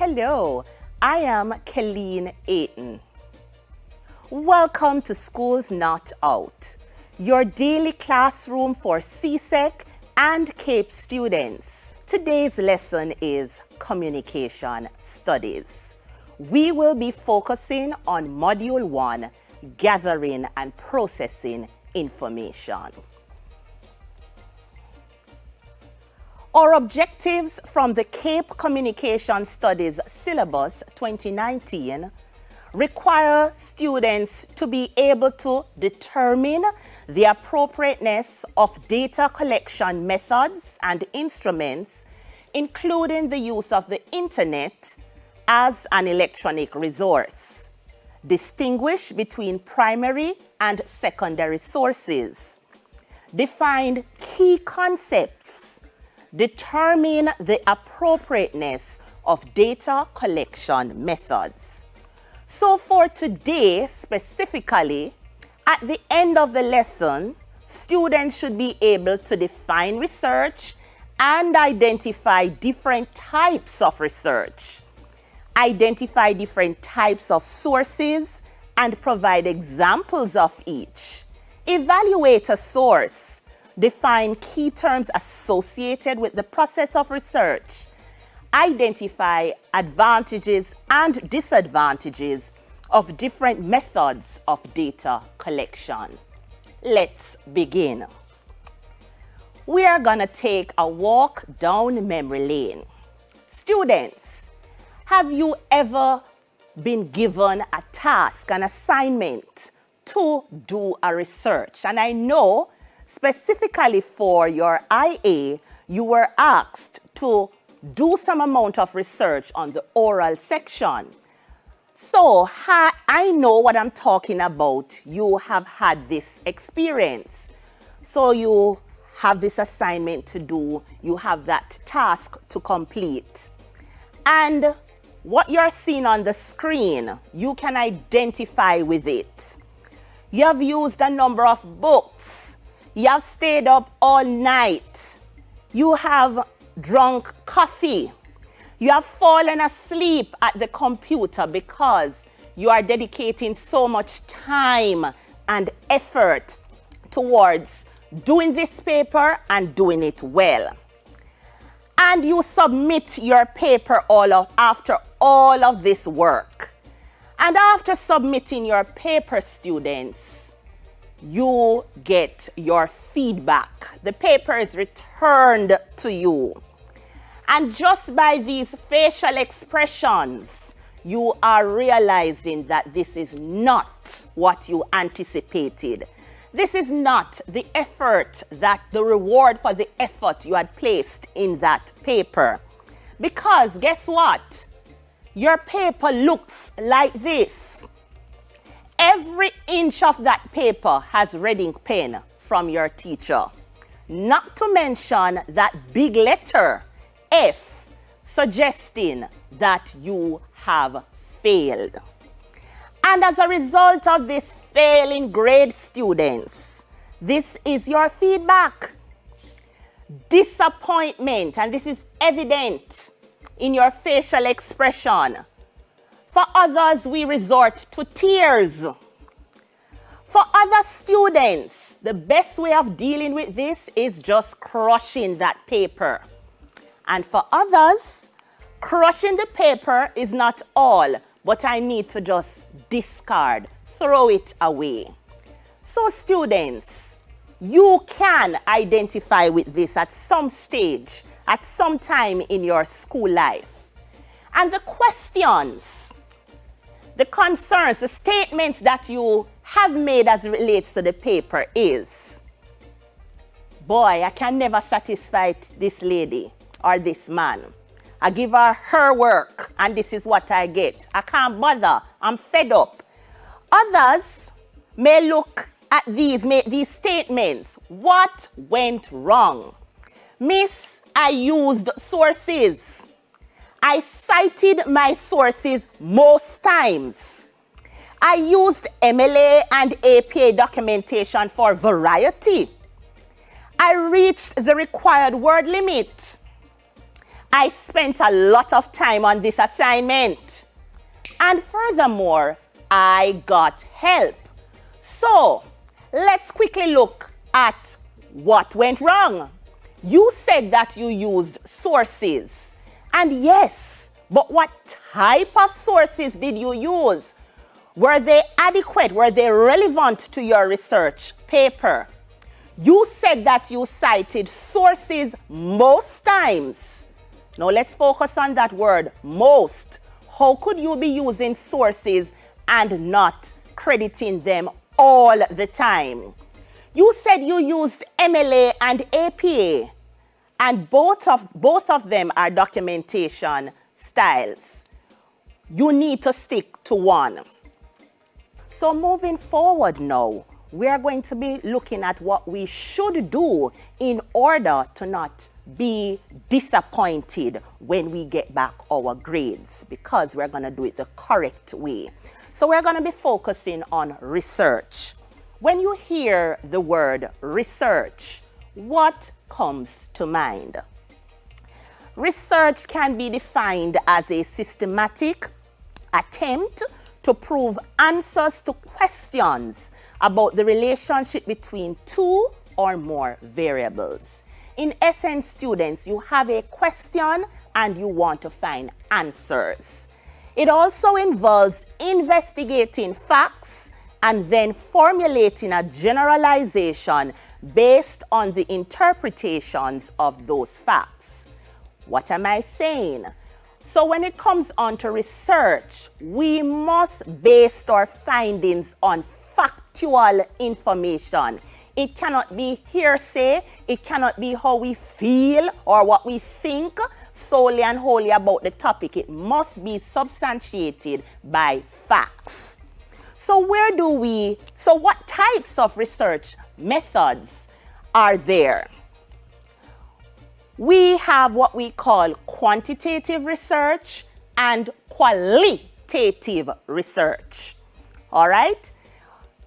Hello, I am Colleen Ayton. Welcome to Schools Not Out, your daily classroom for CSEC and CAPE students. Today's lesson is Communication Studies. We will be focusing on Module 1, Gathering and Processing Information. Our objectives from the CAPE Communication Studies Syllabus 2019 require students to be able to determine the appropriateness of data collection methods and instruments, including the use of the Internet as an electronic resource, distinguish between primary and secondary sources, define key concepts, determine the appropriateness of data collection methods. So for today, specifically, at the end of the lesson, students should be able to define research and identify different types of research, identify different types of sources, and provide examples of each, evaluate a source, define key terms associated with the process of research, identify advantages and disadvantages of different methods of data collection. Let's begin. We are going to take a walk down memory lane. Students, have you ever been given a task, an assignment to do a research? And I know specifically for your IA, you were asked to do some amount of research on the oral section. So I know what I'm talking about. You have had this experience. So you have this assignment to do. You have that task to complete. And what you're seeing on the screen, you can identify with it. You have used a number of books. You have stayed up all night. You have drunk coffee. You have fallen asleep at the computer because you are dedicating so much time and effort towards doing this paper and doing it well. And you submit your paper after all of this work. And after submitting your paper, students, you get your feedback. The paper is returned to you. And just by these facial expressions, you are realizing that this is not what you anticipated. This is not the effort, the reward for the effort you had placed in that paper. Because guess what? Your paper looks like this. Every inch of that paper has red ink pen from your teacher. Not to mention that big letter F, suggesting that you have failed. And as a result of this failing grade, students, this is your feedback. Disappointment, and this is evident in your facial expression. For others, we resort to tears. For other students, the best way of dealing with this is just crushing that paper. And for others, crushing the paper is not all, but I need to just discard, throw it away. So students, you can identify with this at some stage, at some time in your school life. And the questions, the concerns, the statements that you have made as it relates to the paper is, boy, I can never satisfy this lady or this man. I give her work and this is what I get. I can't bother. I'm fed up. Others may look at these statements. What went wrong? Miss, I used sources. I cited my sources most times. I used MLA and APA documentation for variety. I reached the required word limit. I spent a lot of time on this assignment. And furthermore, I got help. So, let's quickly look at what went wrong. You said that you used sources. And yes, but what type of sources did you use? Were they adequate? Were they relevant to your research paper? You said that you cited sources most times. Now let's focus on that word, most. How could you be using sources and not crediting them all the time? You said you used MLA and APA, and both of them are documentation styles. You need to stick to one. So moving forward now, we are going to be looking at what we should do in order to not be disappointed when we get back our grades, because we're going to do it the correct way. So we're going to be focusing on research. When you hear the word research, what comes to mind? Research can be defined as a systematic attempt to prove answers to questions about the relationship between two or more variables. In essence, students, you have a question and you want to find answers. It also involves investigating facts and then formulating a generalization based on the interpretations of those facts. What am I saying? So when it comes on to research, we must base our findings on factual information. It cannot be hearsay. It cannot be how we feel or what we think solely and wholly about the topic. It must be substantiated by facts. So what types of research methods are there? We have what we call quantitative research and qualitative research. All right?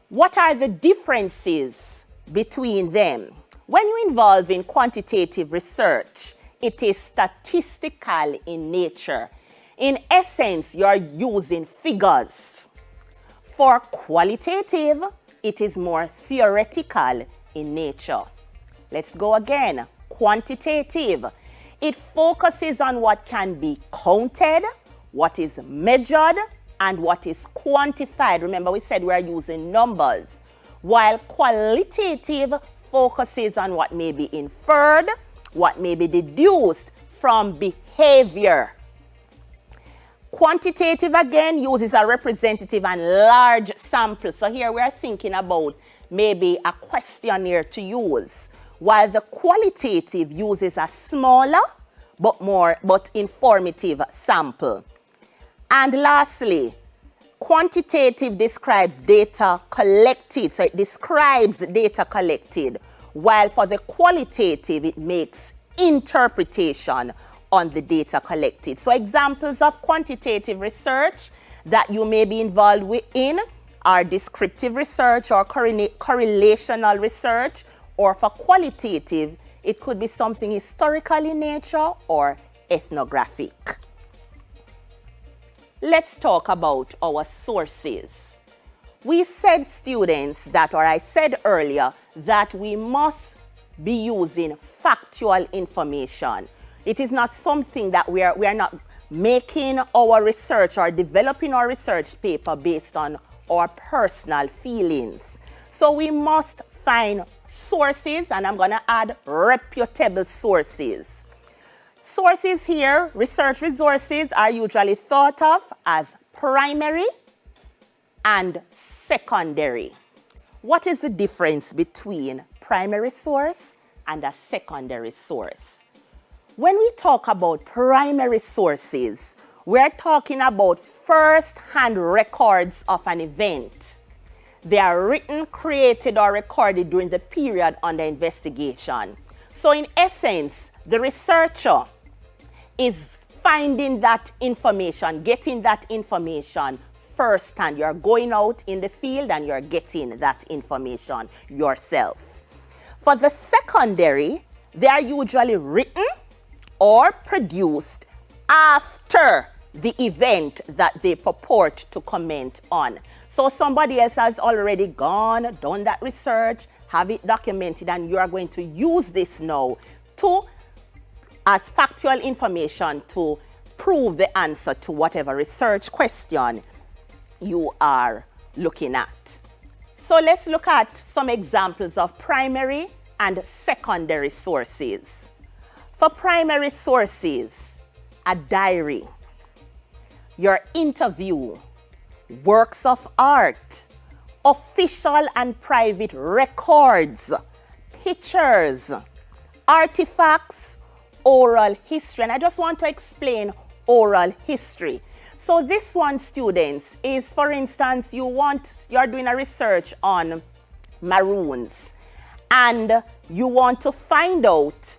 What are the differences between them? When you involve in quantitative research, it is statistical in nature. In essence, you are using figures. For qualitative, it is more theoretical in nature. Let's go again. Quantitative. It focuses on what can be counted, what is measured, and what is quantified. Remember, we said we are using numbers. While qualitative focuses on what may be inferred, what may be deduced from behavior. Quantitative, again, uses a representative and large sample. So here we are thinking about maybe a questionnaire to use, while the qualitative uses a smaller but informative sample. And lastly, quantitative describes data collected. So it describes data collected, while for the qualitative, it makes interpretation on the data collected. So examples of quantitative research that you may be involved in are descriptive research or correlational research, or for qualitative, it could be something historical in nature or ethnographic. Let's talk about our sources. We said, students, I said earlier, that we must be using factual information. It is not something that we are not making our research or developing our research paper based on our personal feelings. So we must find sources, and I'm going to add reputable sources. Sources here, research resources, are usually thought of as primary and secondary. What is the difference between primary source and a secondary source? When we talk about primary sources, we're talking about first-hand records of an event. They are written, created, or recorded during the period under investigation. So in essence, the researcher is finding that information, getting that information firsthand. You're going out in the field and you're getting that information yourself. For the secondary, they are usually written, or produced after the event that they purport to comment on. So somebody else has already gone, done that research, have it documented, and you are going to use this now as factual information to prove the answer to whatever research question you are looking at. So let's look at some examples of primary and secondary sources. For primary sources, a diary, your interview, works of art, official and private records, pictures, artifacts, oral history. And I just want to explain oral history. So this one, students, is, for instance, you're doing a research on Maroons and you want to find out,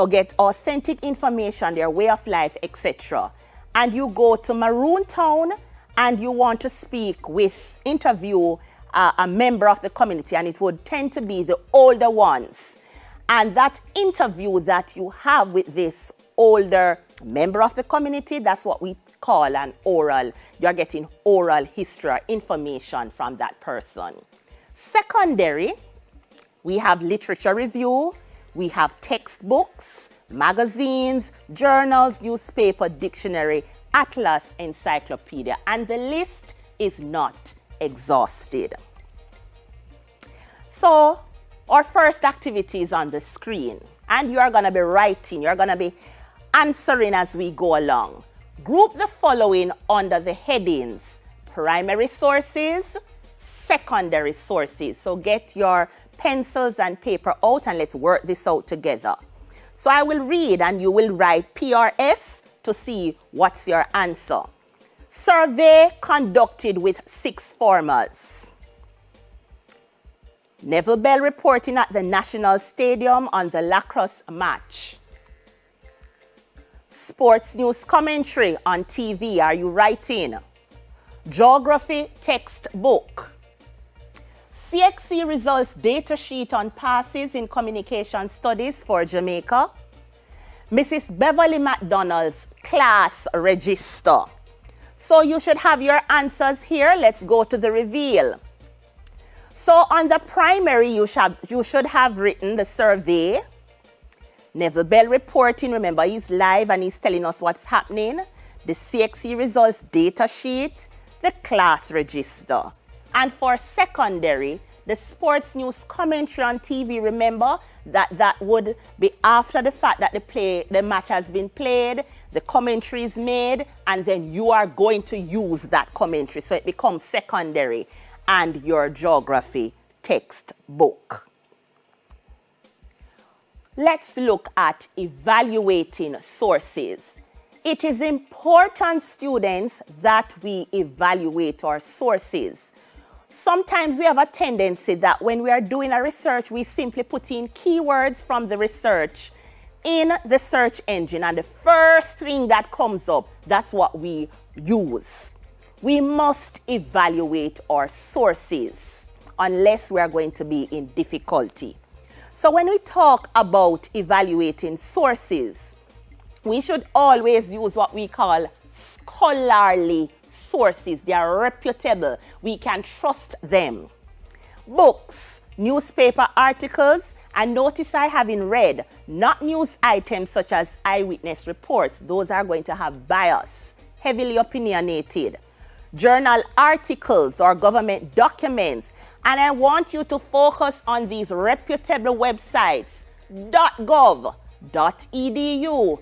get authentic information, their way of life, etc. And you go to Maroon Town and you want to interview a member of the community, and it would tend to be the older ones. And that interview that you have with this older member of the community, that's what we call an oral. You're getting oral history or information from that person. Secondary, we have literature review, we have textbooks, magazines, journals, newspaper, dictionary, atlas, encyclopedia, and the list is not exhausted. So our first activity is on the screen, and you are going to be writing, you're going to be answering as we go along. Group the following under the headings: primary sources, secondary sources. So get your pencils and paper out and let's work this out together. So I will read and you will write PRS to see what's your answer. Survey conducted with 6 farmers. Neville Bell reporting at the National Stadium on the lacrosse match. Sports news commentary on TV. Are you writing? Geography textbook. CXC results data sheet on passes in communication studies for Jamaica. Mrs. Beverly McDonald's class register. So you should have your answers here. Let's go to the reveal. So on the primary, you should have written the survey. Neville Bell reporting, remember he's live and he's telling us what's happening. The CXC results data sheet, the class register. And for secondary, the sports news commentary on TV, remember that would be after the fact that the match has been played, the commentary is made, and then you are going to use that commentary. So it becomes secondary and your geography textbook. Let's look at evaluating sources. It is important, students, that we evaluate our sources. Sometimes we have a tendency that when we are doing a research, we simply put in keywords from the research in the search engine, and the first thing that comes up, that's what we use. We must evaluate our sources unless we are going to be in difficulty. So when we talk about evaluating sources, we should always use what we call scholarly sources. They are reputable. We can trust them. Books, newspaper articles, and notice I haven't read, not news items such as eyewitness reports. Those are going to have bias, heavily opinionated. Journal articles or government documents. And I want you to focus on these reputable websites: .gov, .edu,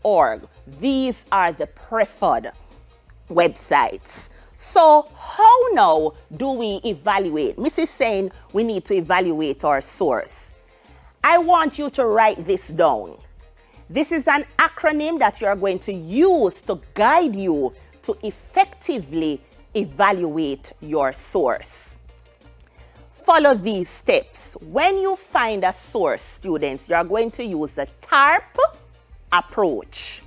.org. These are the preferred websites. So how now do we evaluate? Mrs. saying we need to evaluate our source. I want you to write this down. This is an acronym that you are going to use to guide you to effectively evaluate your source. Follow these steps. When you find a source, students, you are going to use the TARP approach.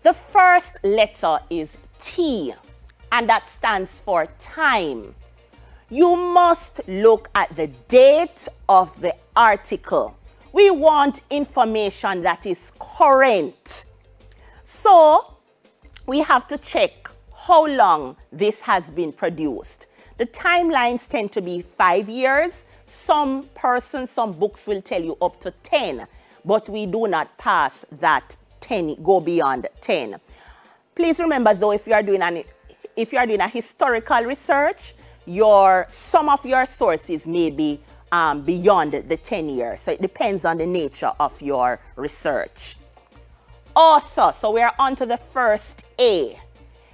The first letter is T, and that stands for time. You must look at the date of the article. We want information that is current. So we have to check how long this has been produced. The timelines tend to be 5 years. Some books will tell you up to 10, but we do not pass that 10, go beyond 10. Please remember though, if you are doing a historical research, some of your sources may be beyond the 10 years. So it depends on the nature of your research. Author, so we are on to the first A.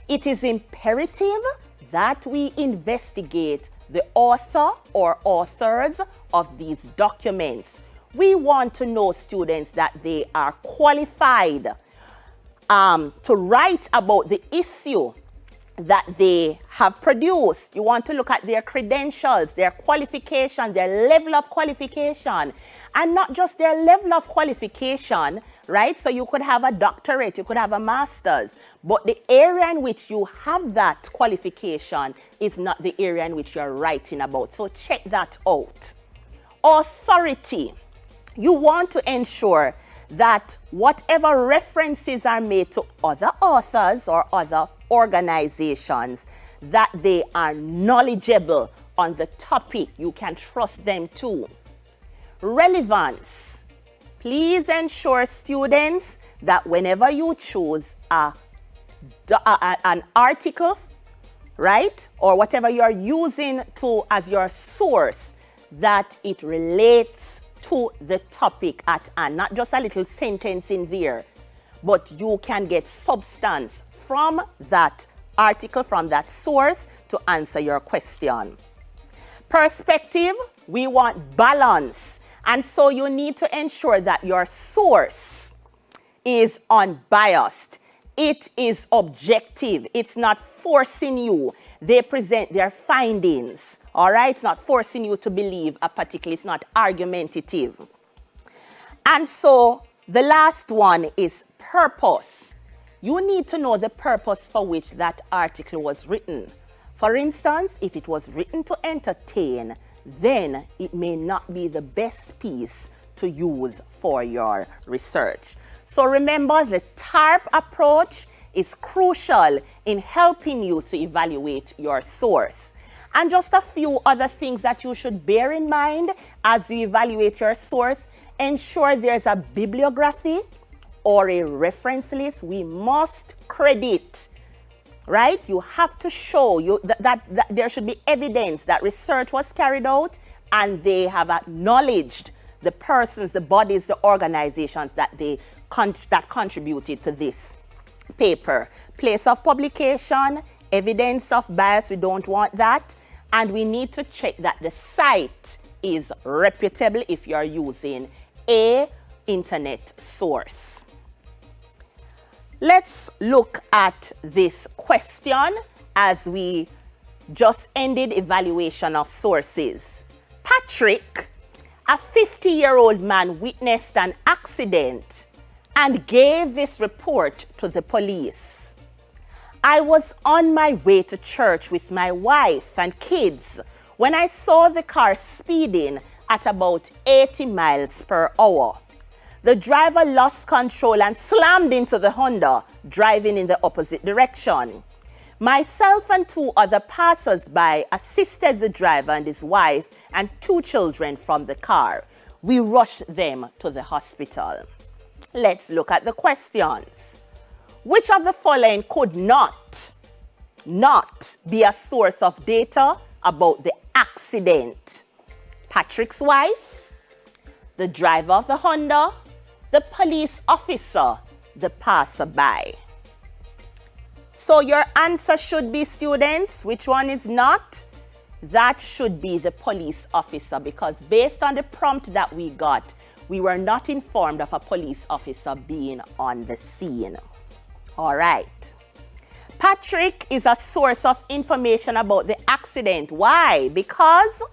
It is imperative that we investigate the author or authors of these documents. We want to know, students, that they are qualified to write about the issue that they have produced. You want to look at their credentials, their qualification, their level of qualification, and not just their level of qualification, right? So you could have a doctorate, you could have a master's, but the area in which you have that qualification is not the area in which you're writing about. So check that out. Authority. You want to ensure that whatever references are made to other authors or other organizations, that they are knowledgeable on the topic. You can trust them too. Relevance. Please ensure, students, that whenever you choose an article, right, or whatever you're using as your source, that it relates to the topic at hand, not just a little sentence in there, but you can get substance from that article, from that source, to answer your question. Perspective, we want balance. And so you need to ensure that your source is unbiased. It is objective. It's not forcing you. They present their findings. All right? It's not forcing you to believe it's not argumentative. And so the last one is purpose. You need to know the purpose for which that article was written. For instance, if it was written to entertain, then it may not be the best piece to use for your research. So remember, the TARP approach is crucial in helping you to evaluate your source. And just a few other things that you should bear in mind as you evaluate your source. Ensure there's a bibliography or a reference list. We must credit, right? You have to show that there should be evidence that research was carried out and they have acknowledged the persons, the bodies, the organizations that contributed to this paper. Place of publication, evidence of bias, we don't want that. And we need to check that the site is reputable if you're using an internet source. Let's look at this question as we just ended evaluation of sources. Patrick, a 50-year-old man, witnessed an accident and gave this report to the police. I was on my way to church with my wife and kids when I saw the car speeding at about 80 miles per hour. The driver lost control and slammed into the Honda, driving in the opposite direction. Myself and 2 other passers-by assisted the driver and his wife and 2 children from the car. We rushed them to the hospital. Let's look at the questions. Which of the following could not be a source of data about the accident? Patrick's wife, the driver of the Honda, the police officer, the passerby. So your answer should be, students, which one is not? That should be the police officer, because based on the prompt that we got, we were not informed of a police officer being on the scene. All right. Patrick is a source of information about the accident. Why? Because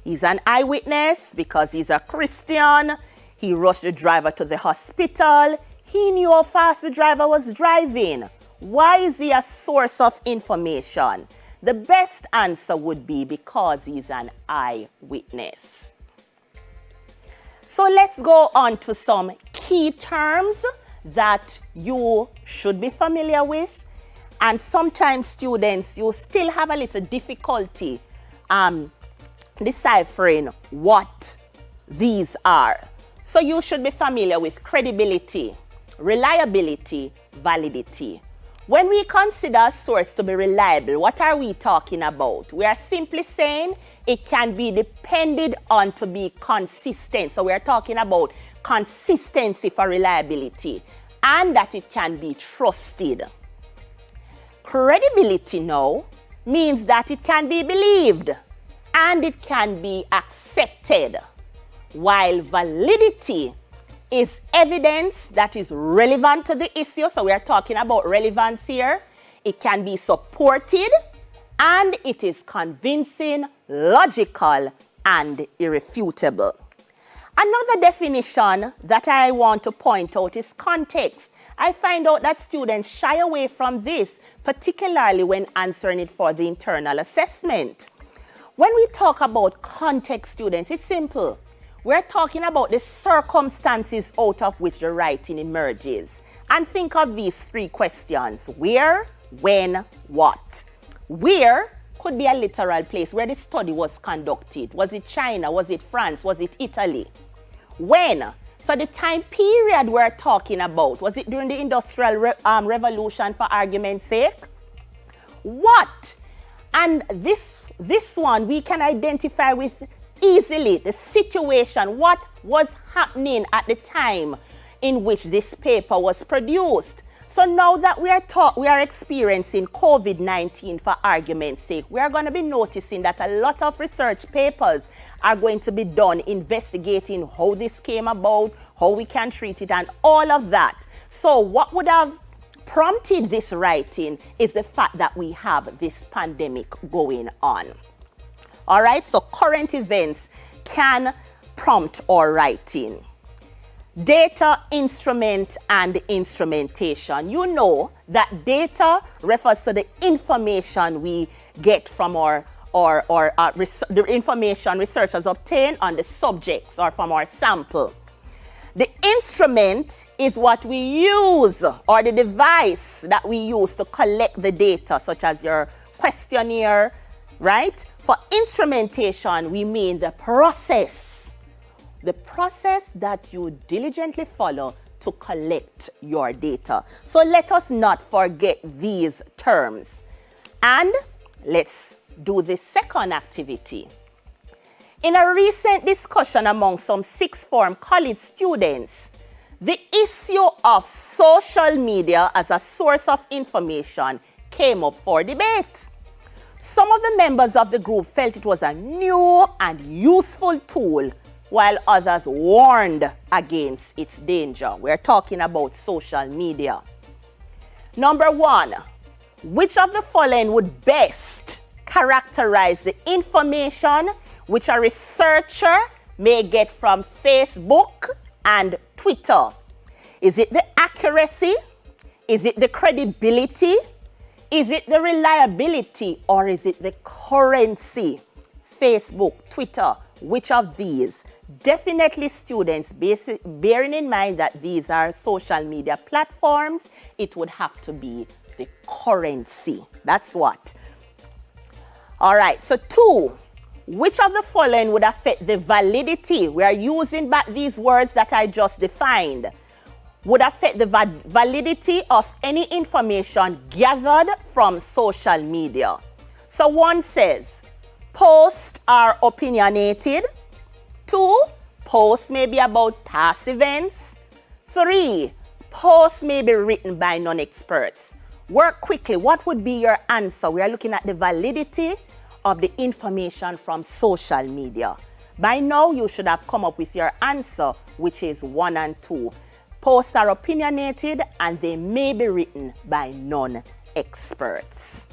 he's an eyewitness, because he's a Christian. He rushed the driver to the hospital. He knew how fast the driver was driving. Why is he a source of information? The best answer would be because he's an eyewitness. So let's go on to some key terms that you should be familiar with. And sometimes students, you still have a little difficulty deciphering what these are. So you should be familiar with credibility, reliability, validity. When we consider a source to be reliable, what are we talking about? We are simply saying it can be depended on to be consistent. So we are talking about consistency for reliability and that it can be trusted. Credibility now means that it can be believed and it can be accepted, while validity is evidence that is relevant to the issue. So we are talking about relevance here. It can be supported and it is convincing, logical, and irrefutable. Another definition that I want to point out is context. I find out that students shy away from this, particularly when answering it for the internal assessment. When we talk about context, students, it's simple. We're talking about the circumstances out of which the writing emerges. And think of these three questions: where, when, what. Where could be a literal place where the study was conducted. Was it China? Was it France? Was it Italy? When? So the time period we're talking about, was it during the Industrial Revolution, for argument's sake? What? And this one we can identify with easily, the situation, what was happening at the time in which this paper was produced. So now that we are experiencing COVID-19, for argument's sake, we are going to be noticing that a lot of research papers are going to be done investigating how this came about, how we can treat it, and all of that. So what would have prompted this writing is the fact that we have this pandemic going on. All right, so current events can prompt our writing. Data, instrument, and instrumentation. You know that data refers to the information we get from the information researchers obtain on the subjects or from our sample. The instrument is what we use, or the device that we use to collect the data, such as your questionnaire, right? For instrumentation, we mean the process that you diligently follow to collect your data. So let us not forget these terms. And let's do the second activity. In a recent discussion among some sixth form college students, the issue of social media as a source of information came up for debate. Some of the members of the group felt it was a new and useful tool, while others warned against its danger. We're talking about social media. Number one, which of the following would best characterize the information which a researcher may get from Facebook and Twitter? Is it the accuracy? Is it the credibility? Is it the reliability? Or is it the currency? Facebook, Twitter, which of these? Definitely, students, bearing in mind that these are social media platforms, it would have to be the currency. That's what. All right, so two, which of the following would affect the validity? We are using back these words that I just defined. Would affect the validity of any information gathered from social media. So one says, posts are opinionated. 2, posts may be about past events. 3, posts may be written by non-experts. Work quickly. What would be your answer? We are looking at the validity of the information from social media. By now, you should have come up with your answer, which is 1 and 2. Posts are opinionated and they may be written by non-experts.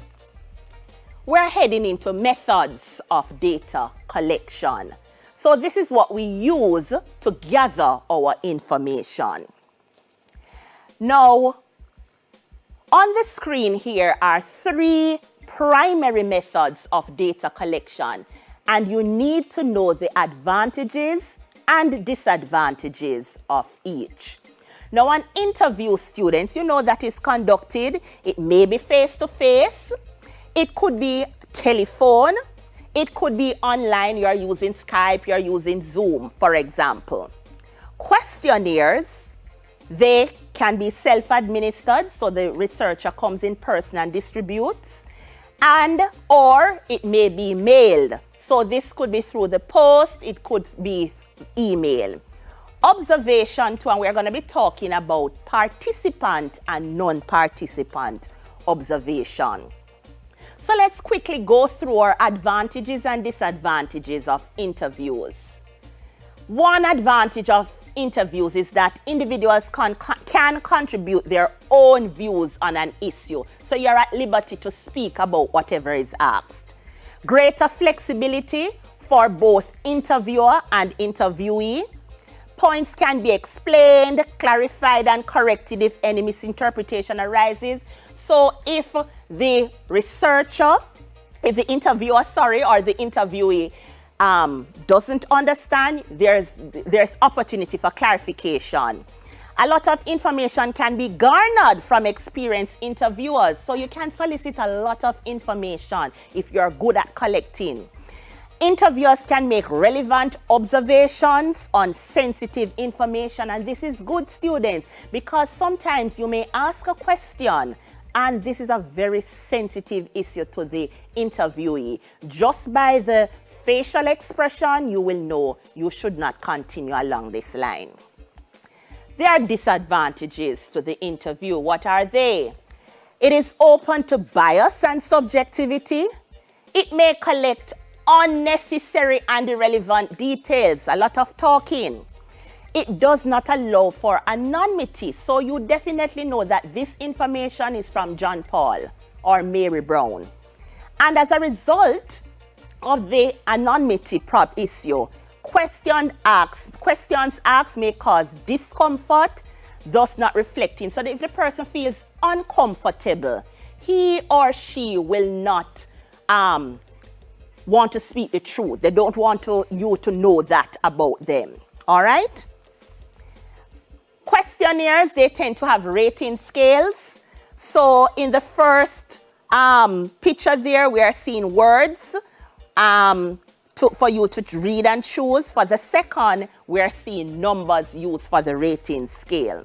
We're heading into methods of data collection. So this is what we use to gather our information. Now, on the screen here are 3 primary methods of data collection, and you need to know the advantages and disadvantages of each. Now, an interview, students, you know that is conducted. It may be face-to-face. It could be telephone. It could be online. You're using Skype. You're using Zoom, for example. Questionnaires, they can be self-administered, so the researcher comes in person and distributes, and or it may be mailed. So this could be through the post, it could be email. Observation too, and we're going to be talking about participant and non-participant observation. So let's quickly go through our advantages and disadvantages of interviews. One advantage of interviews is that individuals can contribute their own views on an issue. So you're at liberty to speak about whatever is asked. Greater flexibility for both interviewer and interviewee. Points can be explained, clarified, and corrected if any misinterpretation arises. So if the researcher, if the interviewer, or the interviewee doesn't understand, there's opportunity for clarification. A lot of information can be garnered from experienced interviewers, so you can solicit a lot of information if you're good at collecting. Interviewers can make relevant observations on sensitive information, and this is good, students, because sometimes you may ask a question and this is a very sensitive issue to the interviewee. Just by the facial expression, you will know you should not continue along this line. There are disadvantages to the interview. What are they? It is open to bias and subjectivity. It may collect unnecessary and irrelevant details, a lot of talking. It does not allow for anonymity, so you definitely know that this information is from John Paul or Mary Brown. And as a result of the anonymity issue, questions asked may cause discomfort, thus not reflecting. So that if the person feels uncomfortable, he or she will not want to speak the truth. They don't want you to know that about them. All right? Questionnaires, they tend to have rating scales. So in the first picture there, we are seeing words for you to read and choose. For the second, we are seeing numbers used for the rating scale.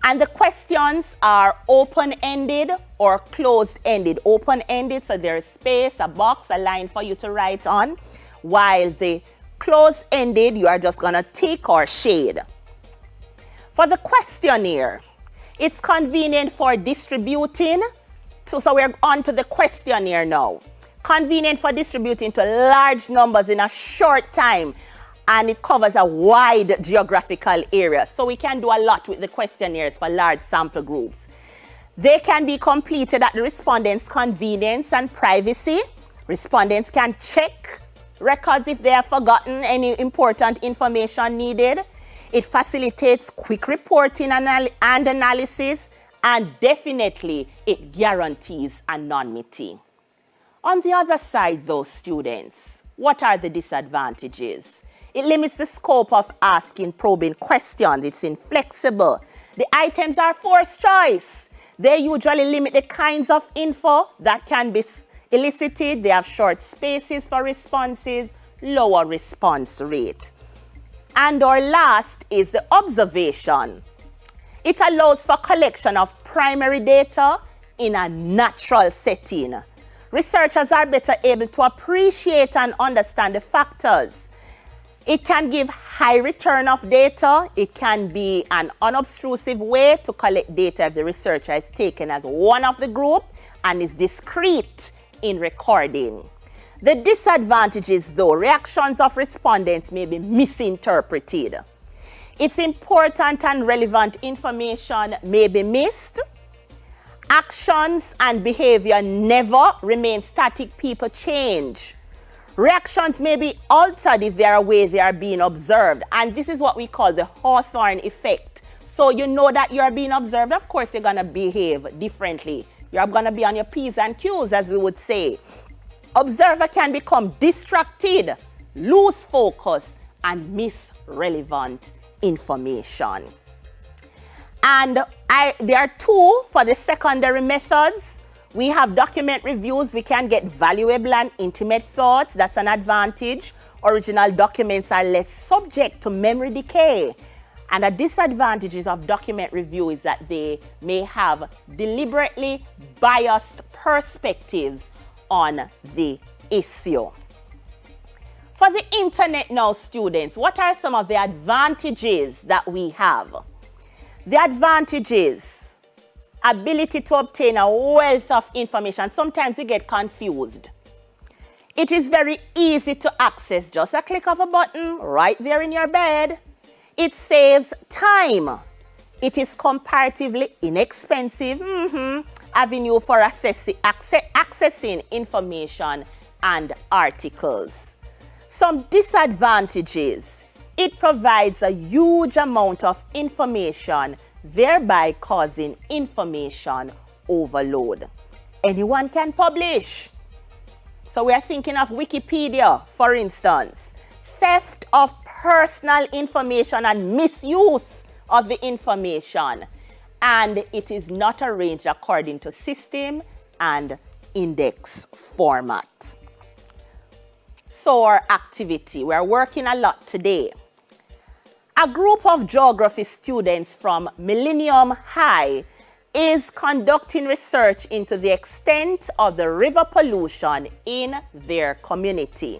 And the questions are open-ended or closed-ended. Open-ended, so there is space, a box, a line for you to write on. While the closed-ended, you are just going to tick or shade. For the questionnaire, it's convenient for distributing. So we're on to the questionnaire now. Convenient for distributing to large numbers in a short time. And it covers a wide geographical area. So we can do a lot with the questionnaires for large sample groups. They can be completed at the respondent's convenience and privacy. Respondents can check records if they have forgotten any important information needed. It facilitates quick reporting and analysis, and definitely it guarantees anonymity. On the other side, though, students, what are the disadvantages? It limits the scope of asking probing questions. It's inflexible. The items are forced choice. They usually limit the kinds of info that can be elicited. They have short spaces for responses, lower response rate. And our last is the observation. It allows for collection of primary data in a natural setting. Researchers are better able to appreciate and understand the factors. It can give high return of data. It can be an unobtrusive way to collect data if the researcher is taken as one of the group and is discreet in recording. The disadvantages, though, reactions of respondents may be misinterpreted. It's important and relevant information may be missed. Actions and behavior never remain static. People change. Reactions may be altered if there are ways they are being observed. And this is what we call the Hawthorne effect. So you know that you're being observed. Of course, you're going to behave differently. You're going to be on your P's and Q's, as we would say. Observer can become distracted, lose focus, and miss relevant information. And there are two for the secondary methods. We have document reviews. We can get valuable and intimate thoughts. That's an advantage. Original documents are less subject to memory decay. And a disadvantage of document review is that they may have deliberately biased perspectives on the issue. For the internet now, students, what are some of the advantages that we have? The advantages: ability to obtain a wealth of information. Sometimes we get confused. It is very easy to access, just a click of a button right there in your bed. It saves time. It is comparatively inexpensive avenue for accessing information and articles. Some disadvantages: it provides a huge amount of information, thereby causing information overload. Anyone can publish. So we are thinking of Wikipedia, for instance. Theft of personal information and misuse of the information. And it is not arranged according to system and index format. So our activity, we're working a lot today. A group of geography students from Millennium High is conducting research into the extent of the river pollution in their community.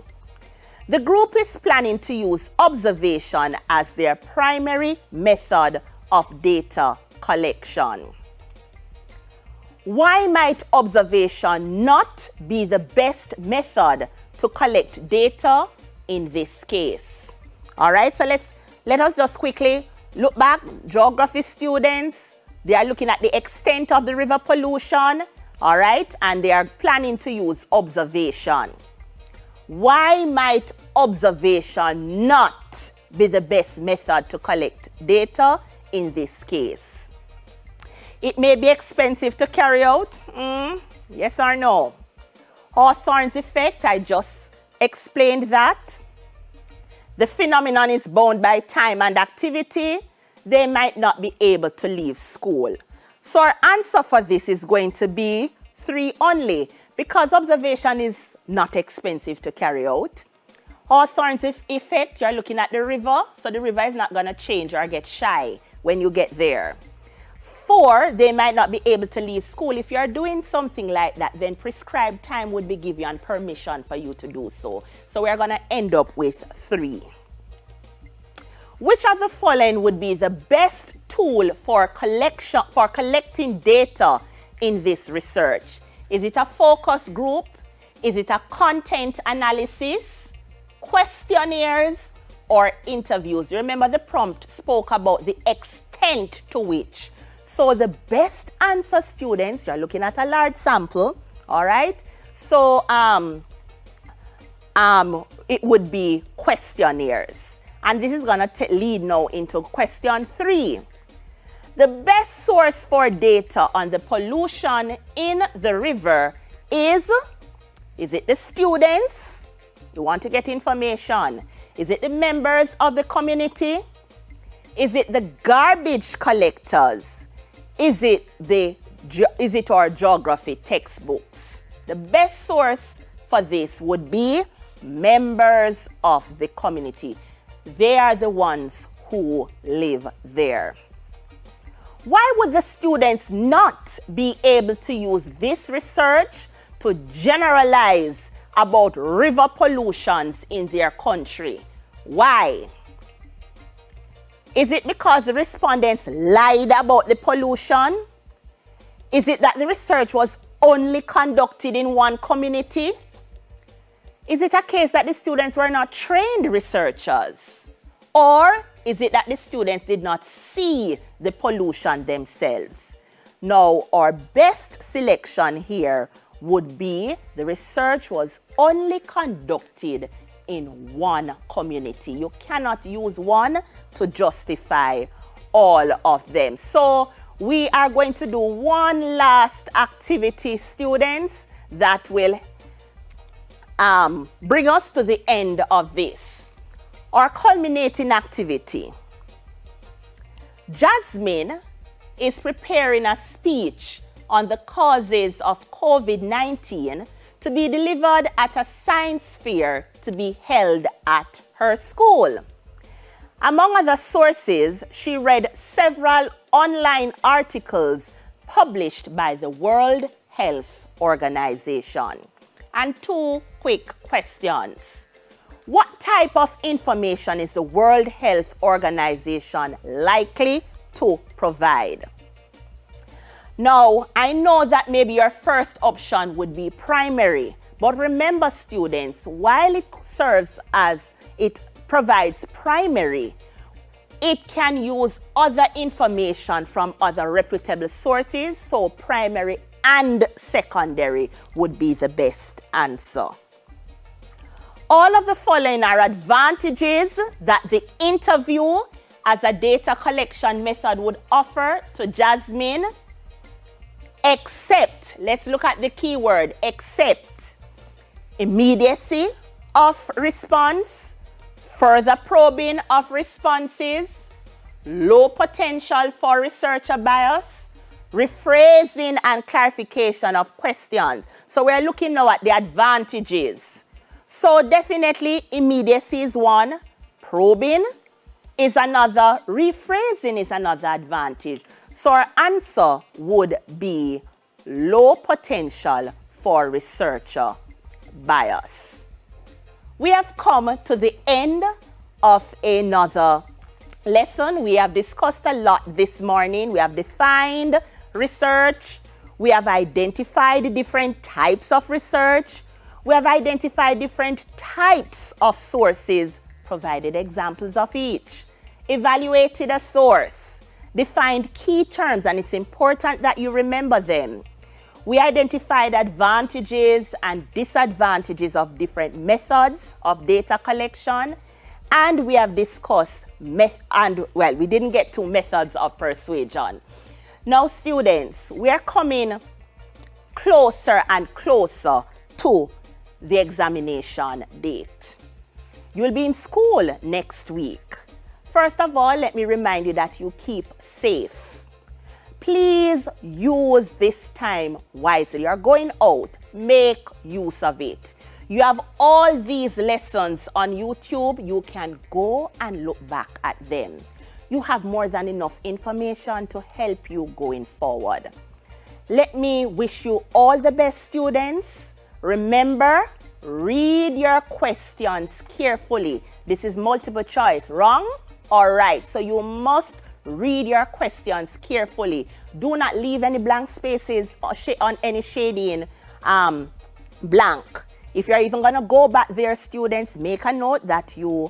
The group is planning to use observation as their primary method of data collection. Why might observation not be the best method to collect data in this case? All right, so let us just quickly look back. Geography students, they are looking at the extent of the river pollution, all right, and they are planning to use observation. Why might observation not be the best method to collect data in this case? It may be expensive to carry out. Yes or no? Hawthorne's effect, I just explained that. The phenomenon is bound by time and activity. They might not be able to leave school. So our answer for this is going to be 3 only, because observation is not expensive to carry out. Hawthorne's effect, you're looking at the river, so the river is not going to change or get shy when you get there. 4, they might not be able to leave school. If you're doing something like that, then prescribed time would be given and permission for you to do so. So we're going to end up with 3. Which of the following would be the best tool for collecting data in this research? Is it a focus group? Is it a content analysis, questionnaires, or interviews? Remember, the prompt spoke about the extent to which. So the best answer, students, you're looking at a large sample, all right? So it would be questionnaires. And this is going to lead now into question 3. The best source for data on the pollution in the river is it the students? You want to get information. Is it the members of the community? Is it the garbage collectors? Is it our geography textbooks? The best source for this would be members of the community. They are the ones who live there. Why would the students not be able to use this research to generalize about river pollutions in their country? Why? Is it because the respondents lied about the pollution? Is it that the research was only conducted in one community? Is it a case that the students were not trained researchers? Or is it that the students did not see the pollution themselves? Now, our best selection here would be the research was only conducted in one community. You cannot use one to justify all of them. So we are going to do one last activity, students, that will bring us to the end of this. Our culminating activity. Jasmine is preparing a speech on the causes of COVID-19 to be delivered at a science fair to be held at her school. Among other sources, she read several online articles published by the World Health Organization. And 2 quick questions. What type of information is the World Health Organization likely to provide? Now, I know that maybe your first option would be primary, but remember, students, while it provides primary, it can use other information from other reputable sources, so primary and secondary would be the best answer. All of the following are advantages that the interview as a data collection method would offer to Jasmine, except, let's look at the key word, except immediacy of response, further probing of responses, low potential for researcher bias, rephrasing and clarification of questions. So we're looking now at the advantages. So definitely immediacy is one, probing is another, rephrasing is another advantage. So our answer would be low potential for researcher bias. We have come to the end of another lesson. We have discussed a lot this morning. We have defined research. We have identified different types of research. We have identified different types of sources, provided examples of each, evaluated a source, defined key terms, and it's important that you remember them. We identified advantages and disadvantages of different methods of data collection, and we have discussed we didn't get to methods of persuasion. Now, students, we are coming closer and closer to the examination date. You'll be in school next week. First of all, let me remind you that you keep safe. Please use this time wisely. You're going out, make use of it. You have all these lessons on YouTube. You can go and look back at them. You have more than enough information to help you going forward. Let me wish you all the best, students. Remember, read your questions carefully. This is multiple choice, wrong or right? So you must read your questions carefully. Do not leave any blank spaces on any shading blank. If you're even going to go back there, students, make a note that you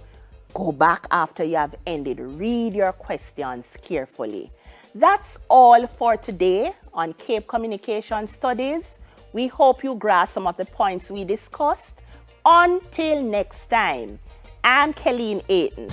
go back after you have ended. Read your questions carefully. That's all for today on CAPE Communication Studies. We hope you grasp some of the points we discussed. Until next time, I'm Kelleen Ayton.